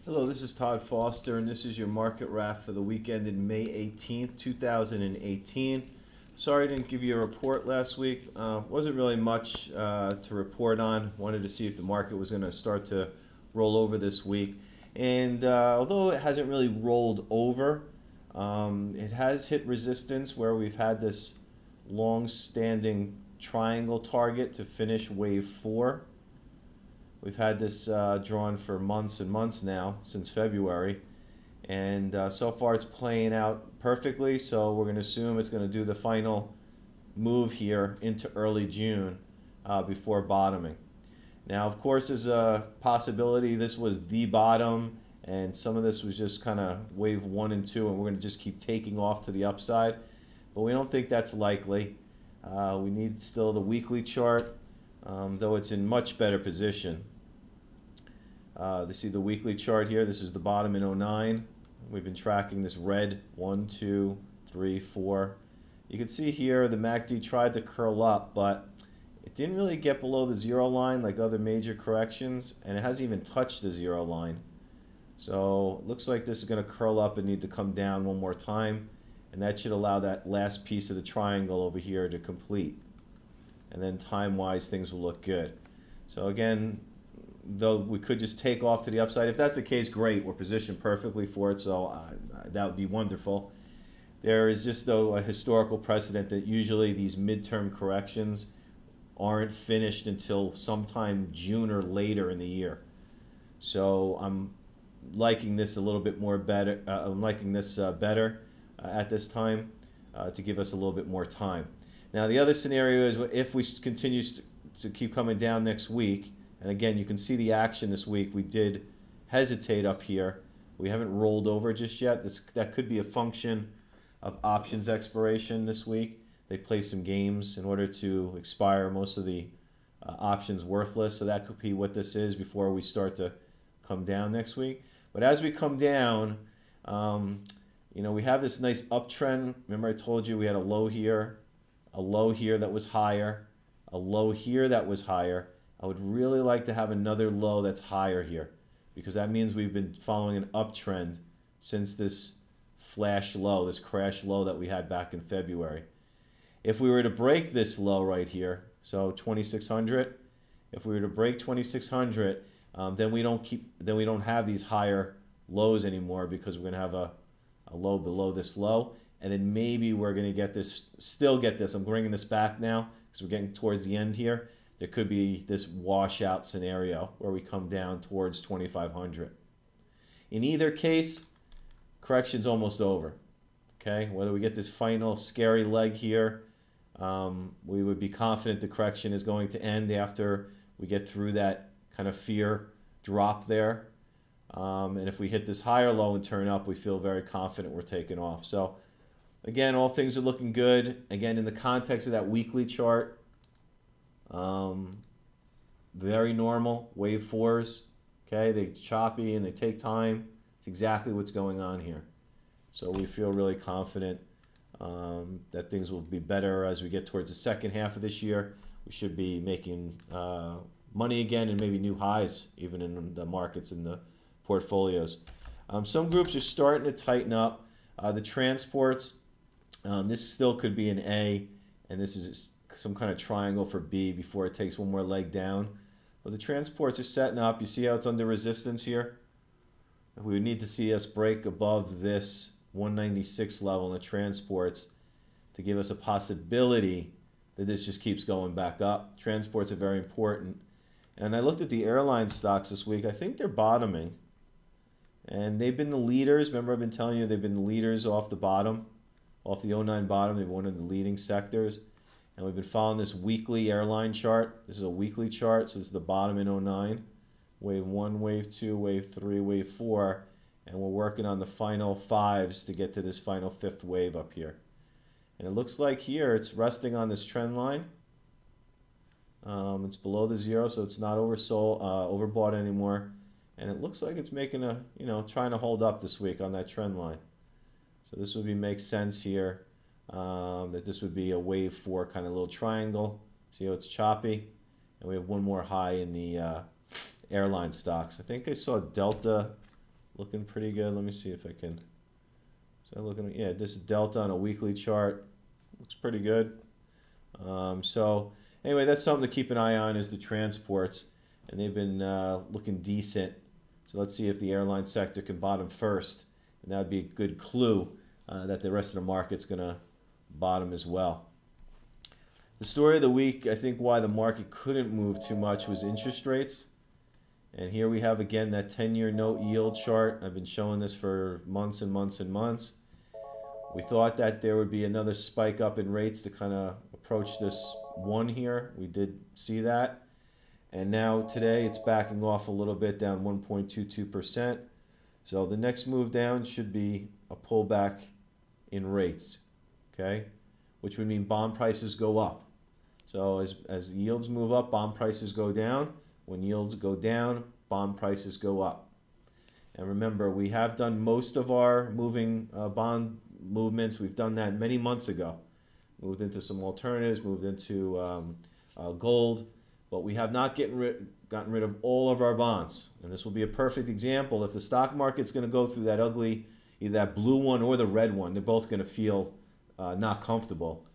Hello, this is Todd Foster, and this is your market wrap for the weekend in May 18th, 2018. Sorry I didn't give you a report last week. Wasn't really much to report on. Wanted to see if the market was going to start to roll over this week. And although it hasn't really rolled over, it has hit resistance where we've had this long-standing triangle target to finish wave 4. We've had this drawn for months and months now, since February, and so far it's playing out perfectly, so we're going to assume it's going to do the final move here into early June before bottoming. Now, of course, there's a possibility this was the bottom, and some of this was just kind of wave 1 and 2, and we're going to just keep taking off to the upside, but we don't think that's likely. We need still the weekly chart, though it's in much better position. You see the weekly chart here. This is the bottom in 09. We've been tracking this red 1, 2, 3, 4. You can see here the MACD tried to curl up, but it didn't really get below the 0 line like other major corrections, and it hasn't even touched the 0 line. So it looks like this is going to curl up and need to come down one more time, and that should allow that last piece of the triangle over here to complete. And then time-wise, things will look good. So again, though we could just take off to the upside. If that's the case, great. We're positioned perfectly for it, so that would be wonderful. There is just, though, a historical precedent that usually these midterm corrections aren't finished until sometime June or later in the year. So I'm liking this a little bit more better. I'm liking this better at this time to give us a little bit more time. Now, the other scenario is if we continue to keep coming down next week. And again, you can see the action this week. We did hesitate up here. We haven't rolled over just yet. That could be a function of options expiration this week. They play some games in order to expire most of the options worthless. So that could be what this is before we start to come down next week. But as we come down, we have this nice uptrend. Remember I told you we had a low here that was higher, a low here that was higher. I would really like to have another low that's higher here, because that means we've been following an uptrend since this flash low, this crash low that we had back in February. If we were to break this low right here, so 2600, if we were to break 2600, then we don't have these higher lows anymore, because we're going to have a low below this low, and then maybe we're going to still get this. I'm bringing this back now because we're getting towards the end here. There could be this washout scenario where we come down towards 2500. In either case, correction's almost over. Okay, whether we get this final scary leg here, we would be confident the correction is going to end after we get through that kind of fear drop there. And if we hit this higher low and turn up, we feel very confident we're taking off. So again, all things are looking good. Again, in the context of that weekly chart, very normal wave 4s. Okay, they're choppy and they take time. It's exactly what's going on here. So we feel really confident that things will be better as we get towards the second half of this year. We should be making money again, and maybe new highs even in the markets and the portfolios. Some groups are starting to tighten up. The transports, this still could be an A, and this is some kind of triangle for B before it takes one more leg down. But the transports are setting up. You see how it's under resistance here? We would need to see us break above this 196 level in the transports to give us a possibility that this just keeps going back up. Transports are very important. And I looked at the airline stocks this week. I think they're bottoming. And they've been the leaders. Remember, I've been telling you they've been the leaders off the bottom, off the 09 bottom. They've been one of the leading sectors. And we've been following this weekly airline chart. This is a weekly chart, so this is the bottom in 09. Wave 1, Wave 2, Wave 3, Wave 4. And we're working on the final 5s to get to this final 5th wave up here. And it looks like here it's resting on this trend line. It's below the 0, so it's not overbought anymore. And it looks like it's making trying to hold up this week on that trend line. So this would make sense here. That this would be a wave 4 kind of little triangle. See how it's choppy? And we have one more high in the airline stocks. I think I saw Delta looking pretty good. Let me see if I can. So looking, yeah, this delta on a weekly chart looks pretty good. So anyway, that's something to keep an eye on is the transports, and they've been looking decent. So let's see if the airline sector can bottom first, and that would be a good clue that the rest of the market's going to bottom as well. The story of the week, I think why the market couldn't move too much was interest rates. And here we have again that 10-year note yield chart. I've been showing this for months and months and months. We thought that there would be another spike up in rates to kind of approach this one here. We did see that. And now today it's backing off a little bit, down 1.22%. So the next move down should be a pullback in rates, okay? Which would mean bond prices go up. So as yields move up, bond prices go down. When yields go down, bond prices go up. And remember, we have done most of our moving bond movements. We've done that many months ago. Moved into some alternatives, moved into gold, but we have not gotten rid of all of our bonds. And this will be a perfect example. If the stock market's going to go through that ugly, either that blue one or the red one, they're both going to feel not comfortable.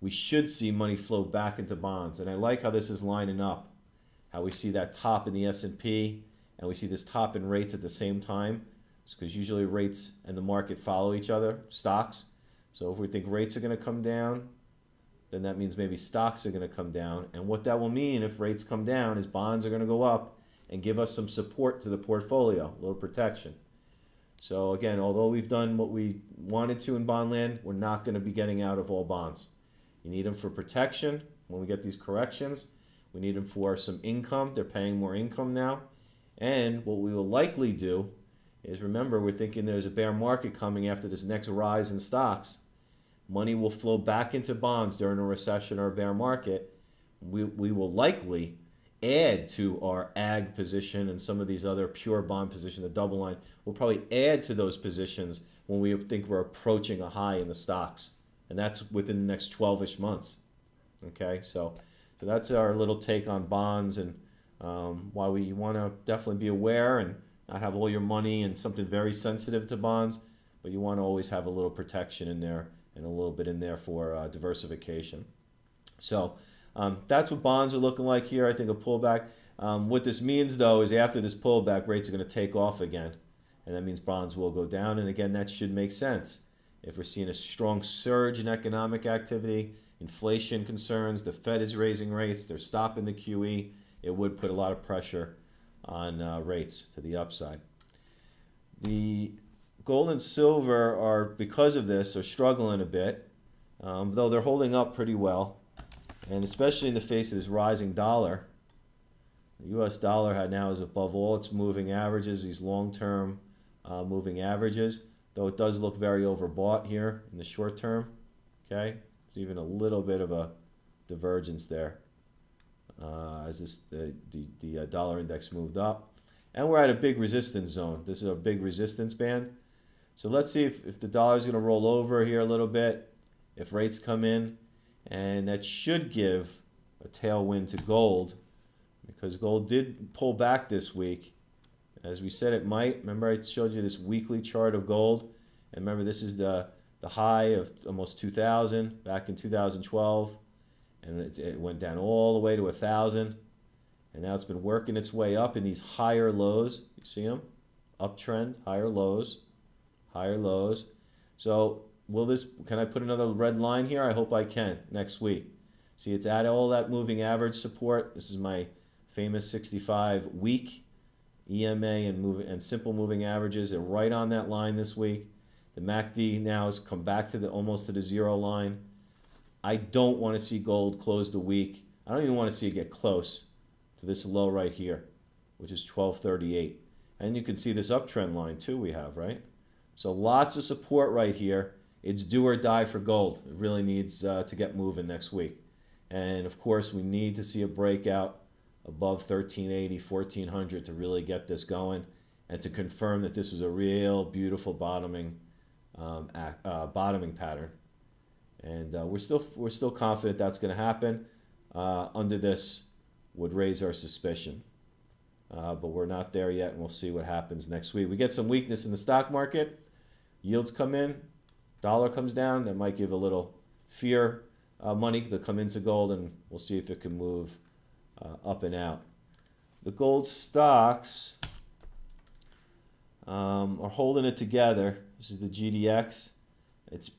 We should see money flow back into bonds. And I like how this is lining up, how we see that top in the S&P and we see this top in rates at the same time. It's because usually rates and the market follow each other, stocks. So if we think rates are going to come down, then that means maybe stocks are going to come down. And what that will mean if rates come down is bonds are going to go up and give us some support to the portfolio, a little protection. So again, although we've done what we wanted to in bond land, we're not going to be getting out of all bonds. You need them for protection when we get these corrections. We need them for some income. They're paying more income now. And what we will likely do is, remember, we're thinking there's a bear market coming after this next rise in stocks. Money will flow back into bonds during a recession or a bear market. We will likely add to our ag position and some of these other pure bond positions, the double line. We'll probably add to those positions when we think we're approaching a high in the stocks. And that's within the next 12-ish months. Okay, so that's our little take on bonds and why we want to definitely be aware and not have all your money in something very sensitive to bonds, but you want to always have a little protection in there and a little bit in there for diversification. So that's what bonds are looking like here. I think a pullback. What this means, though, is after this pullback, rates are going to take off again. And that means bonds will go down. And again, that should make sense. If we're seeing a strong surge in economic activity, inflation concerns, the Fed is raising rates, they're stopping the QE, it would put a lot of pressure on rates to the upside. The gold and silver are, because of this, are struggling a bit, though they're holding up pretty well. And especially in the face of this rising dollar, the U.S. dollar now is above all its moving averages, these long-term moving averages, though it does look very overbought here in the short term. Okay, there's even a little bit of a divergence there as the dollar index moved up. And we're at a big resistance zone. This is a big resistance band. So let's see if the dollar is going to roll over here a little bit, if rates come in, and that should give a tailwind to gold, because gold did pull back this week. As we said it might. Remember I showed you this weekly chart of gold, and remember this is the high of almost 2,000 back in 2012, and it went down all the way to 1,000, and now it's been working its way up in these higher lows. You see them? Uptrend, higher lows, higher lows. So can I put another red line here? I hope I can next week. See, it's at all that moving average support. This is my famous 65 week EMA and simple moving averages. They're right on that line this week. The MACD now has come back to almost to the zero line. I don't want to see gold close the week. I don't even want to see it get close to this low right here, which is 1238. And you can see this uptrend line too we have, right? So lots of support right here. It's do or die for gold. It really needs to get moving next week. And of course, we need to see a breakout above 1380, 1400 to really get this going and to confirm that this was a real beautiful bottoming pattern. And we're still confident that's going to happen. Under this would raise our suspicion. but we're not there yet, and we'll see what happens next week. We get some weakness in the stock market. Yields come in, dollar comes down. That might give a little fear money to come into gold, and we'll see if it can move up and out. The gold stocks are holding it together. This is the GDX. It's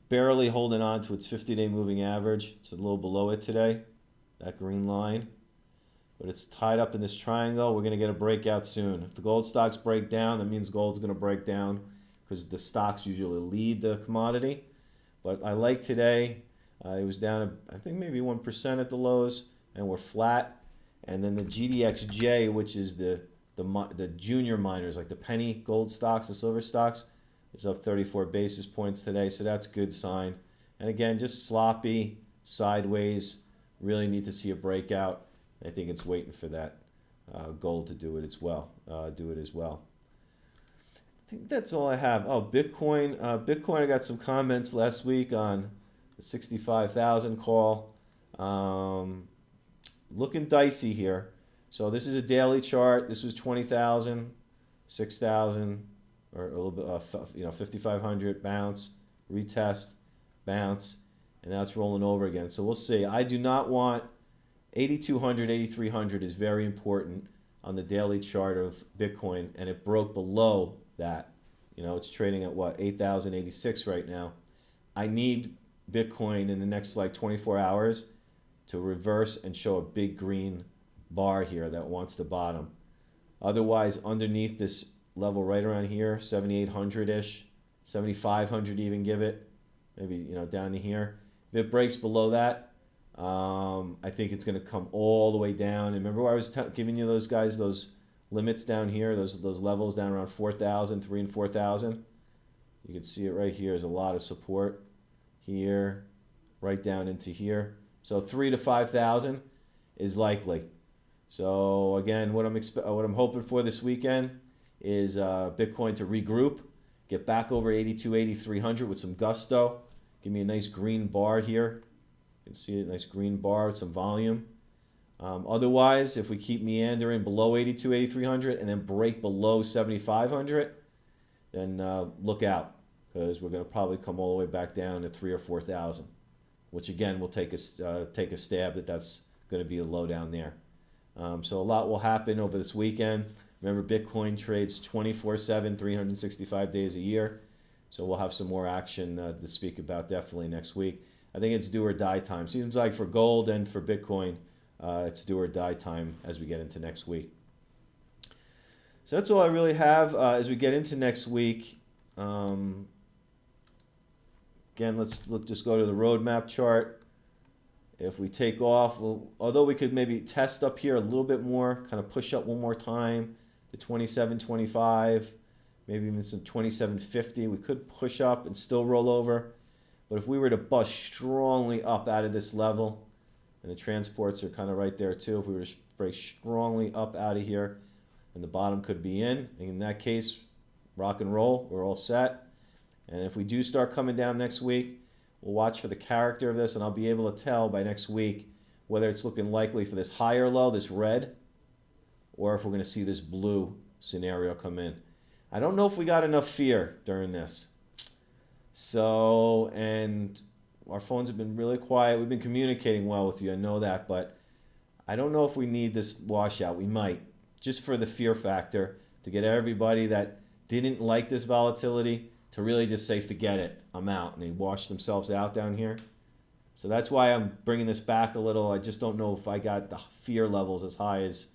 barely holding on to its 50-day moving average. It's a little below it today, that green line. But it's tied up in this triangle. We're going to get a breakout soon. If the gold stocks break down, that means gold's going to break down because the stocks usually lead the commodity. But I like today. It was down, I think, maybe 1% at the lows, and we're flat. And then the GDXJ, which is the junior miners, like the penny gold stocks, the silver stocks, is up 34 basis points today, so that's a good sign. And again, just sloppy, sideways. Really need to see a breakout. I think it's waiting for that gold to do it as well. I think that's all I have. Oh, Bitcoin. Bitcoin, I got some comments last week on the 65,000 call. Looking dicey here. So this is a daily chart. This was 20,000, 6,000, or a little bit, 5,500, bounce, retest, bounce, and now it's rolling over again. So we'll see. I do not want 8,200, 8,300 is very important on the daily chart of Bitcoin, and it broke below that. It's trading at what, 8,086 right now. I need Bitcoin in the next 24 hours to reverse and show a big green bar here that wants to bottom. Otherwise, underneath this level right around here, 7,800-ish, 7,500 even give it, maybe down to here. If it breaks below that, I think it's going to come all the way down. And remember where I was giving you those limits down here, those levels down around 4,000, 3,000 and 4,000. You can see it right here. There's a lot of support here, right down into here. So 3,000 to 5,000 is likely. So again, what I'm hoping for this weekend is Bitcoin to regroup, get back over 82, 8,300 with some gusto. Give me a nice green bar here. You can see it, nice green bar with some volume. Otherwise, if we keep meandering below 82, 8,300 and then break below 7,500, then look out, because we're going to probably come all the way back down to 3,000 or 4,000, which again will take a stab that's going to be a low down there. So a lot will happen over this weekend. Remember, Bitcoin trades 24/7, 365 days a year. So we'll have some more action to speak about definitely next week. I think it's do or die time. Seems like for gold and for Bitcoin, it's do or die time as we get into next week. So that's all I really have as we get into next week. Again, let's just go to the roadmap chart. If we take off, although we could maybe test up here a little bit more, kind of push up one more time to 27.25, maybe even some 27.50, we could push up and still roll over. But if we were to bust strongly up out of this level, and the transports are kind of right there too, if we were to break strongly up out of here, and the bottom could be in that case, rock and roll, we're all set. And if we do start coming down next week, we'll watch for the character of this, and I'll be able to tell by next week whether it's looking likely for this higher low, this red, or if we're going to see this blue scenario come in. I don't know if we got enough fear during this. So, and our phones have been really quiet. We've been communicating well with you, I know that, but I don't know if we need this washout. We might, just for the fear factor, to get everybody that didn't like this volatility to really just say, forget it, I'm out, and they wash themselves out down here. So that's why I'm bringing this back a little. I just don't know if I got the fear levels as high as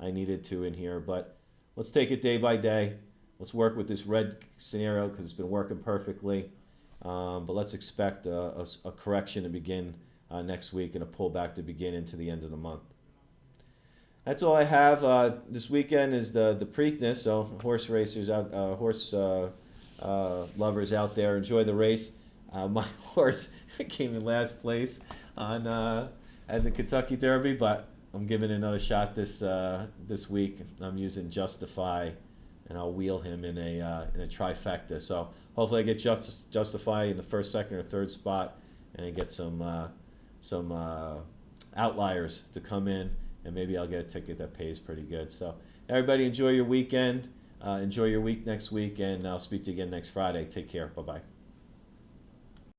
I needed to in here, but let's take it day by day. Let's work with this red scenario because it's been working perfectly. But let's expect a correction to begin next week and a pullback to begin into the end of the month. That's all I have. This weekend is the Preakness, so horse racers out, lovers out there, enjoy the race. My horse came in last place at the Kentucky Derby, but I'm giving it another shot this week. I'm using Justify, and I'll wheel him in a trifecta. So hopefully I get Justify in the first, second, or third spot, and I get some outliers to come in and maybe I'll get a ticket that pays pretty good. So everybody enjoy your weekend. Enjoy your week next week, and I'll speak to you again next Friday. Take care. Bye-bye.